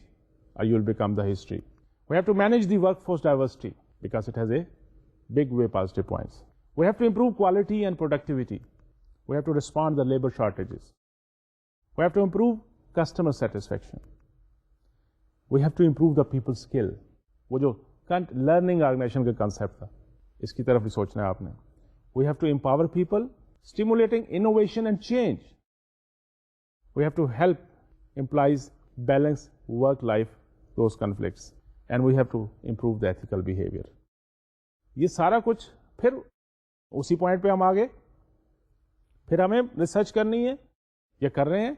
or you will become the history. We have to manage the workforce diversity because it has a big way positive points. We have to improve quality and productivity. We have to respond to the labor shortages. We have to improve customer satisfaction. We have to improve the people skill. وہ جو learning organization کا concept تھا، اس کی طرف بھی سوچنا ہے آپ نے. We have to empower people, stimulating innovation and change. We have to help employees balance work-life, those conflicts. And we have to improve the ethical behavior. یہ سارا کچھ پھر اسی پوائنٹ پہ ہم آگے پھر ہمیں ریسرچ کرنی ہے، یا کر رہے ہیں.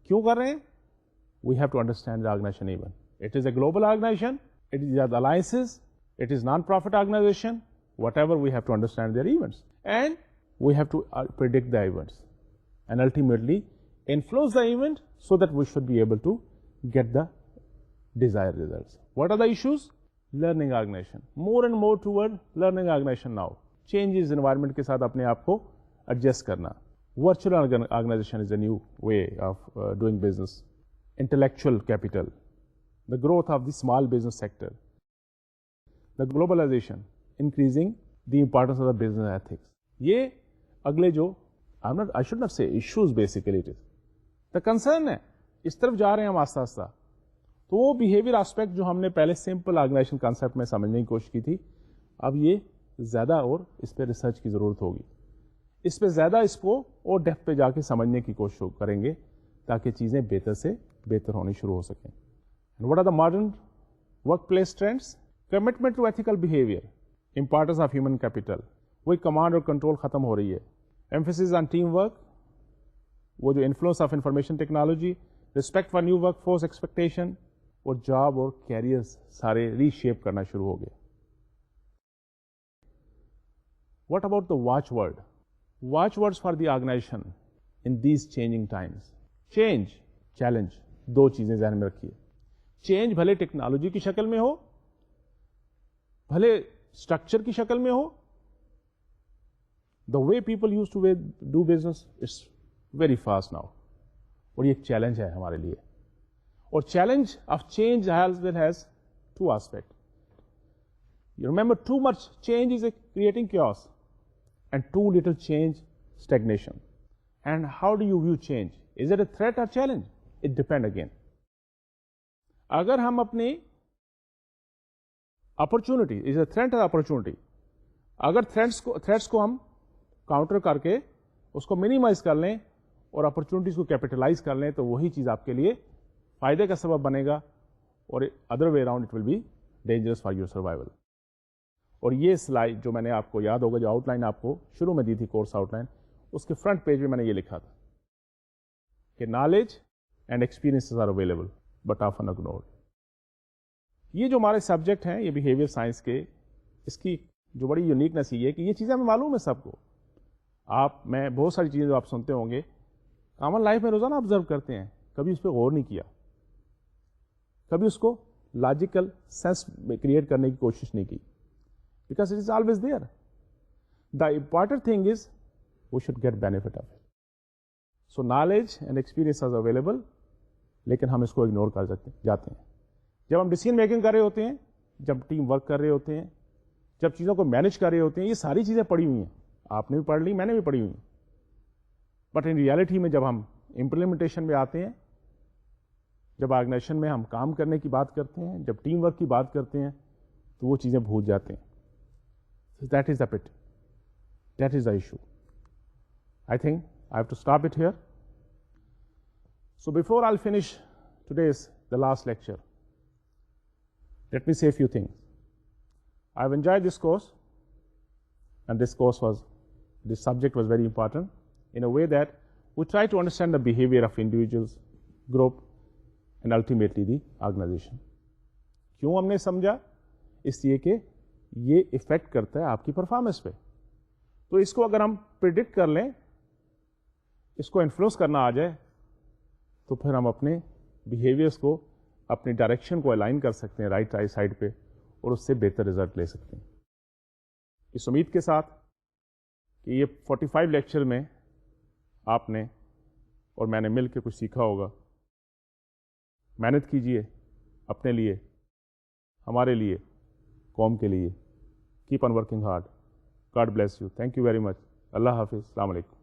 کیوں کر رہے ہیں؟ We have to understand the organisation even. It is a global organisation, it is alliances, it is non profit organisation. Whatever we have to understand their events and we have to predict the events and ultimately influence the event so that we should be able to get the desire results. What are the issues? Learning organisation, more and more toward learning organisation now. Changes environment کے ساتھ اپنے آپ کو adjust کرنا. Virtual organization is a new way of doing business. Intellectual capital, the growth of the small business sector, the globalization, increasing the importance of the business ethics. یہ اگلے جو I should not say issues basically it is. The concern ہے، اس طرف جا رہے ہیں ہم آہستہ آہستہ. تو وہ behavior aspect جو ہم نے پہلے simple organization concept میں سمجھنے کی کوشش کی تھی، اب یہ زیادہ اور اس پہ ریسرچ کی ضرورت ہوگی. اس پہ زیادہ اس کو اور ڈیپتھ پہ جا کے سمجھنے کی کوشش کریں گے تاکہ چیزیں بہتر سے بہتر ہونی شروع ہو سکیں. What are the modern workplace trends? Commitment to ethical behaviour, importance of human capital. وہی کمانڈ اور کنٹرول ختم ہو رہی ہے. ایمفیسس آن ٹیم ورک، وہ جو influence of information technology, respect for new workforce expectation, اور جاب اور کیریئرز سارے ری شیپ کرنا شروع ہو گئے. What about the watchword? Watchwords for the organisation in these changing times. Change, challenge, دو چیزیں ذہن میں رکھیے. چینج بھلے ٹیکنالوجی کی شکل میں ہو، بھلے اسٹرکچر کی شکل میں ہو. The way people use to do business it's very fast now, اور یہ ایک چیلنج ہے ہمارے لیے. اور challenge of change has to aspect. You remember, too much change is creating chaos, and too little change, stagnation. And how do you view change? Is it a threat or challenge? It depends again. اگر ہم اپنی opportunity, is it a threat or opportunity? اگر threats کو ہم counter کر کے اس کو minimize کر لیں اور opportunities کو capitalize کر لیں تو وہی چیز آپ کے لیے فائدے کا سبب بنے گا، اور other way around it will be dangerous for your survival. اور یہ سلائڈ جو میں نے آپ کو یاد ہوگا، جو آؤٹ لائن آپ کو شروع میں دی تھی، کورس آؤٹ لائن، اس کے فرنٹ پیج میں میں نے یہ لکھا تھا کہ knowledge and experiences are available but often ignored. یہ جو ہمارے سبجیکٹ ہیں، یہ بیہیویئر سائنس کے، اس کی جو بڑی یونیکنیس یہ ہے کہ یہ چیزیں ہمیں معلوم ہے سب کو. میں بہت ساری چیزیں جو آپ سنتے ہوں گے کامن لائف میں روزانہ آبزرو کرتے ہیں، کبھی اس پہ غور نہیں کیا، کبھی اس کو لاجیکل سینس کریٹ کرنے کی کوشش نہیں کی. Because it is always there. The important thing is we should get benefit of it. So knowledge and experience are available, لیکن ہم اس کو اگنور کر جاتے ہیں. جب ہم ڈیسیژن میکنگ کر رہے ہوتے ہیں، جب ٹیم ورک کر رہے ہوتے ہیں، جب چیزوں کو مینج کر رہے ہوتے ہیں، یہ ساری چیزیں پڑھی ہوئی ہیں. آپ نے بھی پڑھ لی، میں نے بھی پڑھی ہوئی ہیں. بٹ ان ریالٹی میں جب ہم امپلیمنٹیشن میں آتے ہیں، جب آرگنائزیشن میں ہم کام کرنے کی بات کرتے ہیں، جب ٹیم ورک کی بات کرتے ہیں، تو وہ چیزیں بھول جاتے ہیں. That is the pit. That is the issue. I think I have to stop it here. So before I'll finish the last lecture, let me say a few things. I've enjoyed this course, and this subject was very important in a way that we try to understand the behavior of individuals, group, and ultimately the organization. کیوں ہم نے سمجھا؟ اس لیے کہ یہ effect کرتا ہے آپ کی پرفارمنس پہ. تو اس کو اگر ہم پریڈکٹ کر لیں، اس کو انفلوئنس کرنا آ جائے، تو پھر ہم اپنے بیہیویئرس کو، اپنی ڈائریکشن کو الائن کر سکتے ہیں رائٹ سائڈ پہ، اور اس سے بہتر رزلٹ لے سکتے ہیں. اس امید کے ساتھ کہ یہ 45 لیکچر میں آپ نے اور میں نے مل کے کچھ سیکھا ہوگا. محنت کیجئے اپنے لیے، ہمارے لیے، قوم کے لیے. Keep on working hard. God bless you. Thank you very much. اللہ حافظ. السلام علیکم.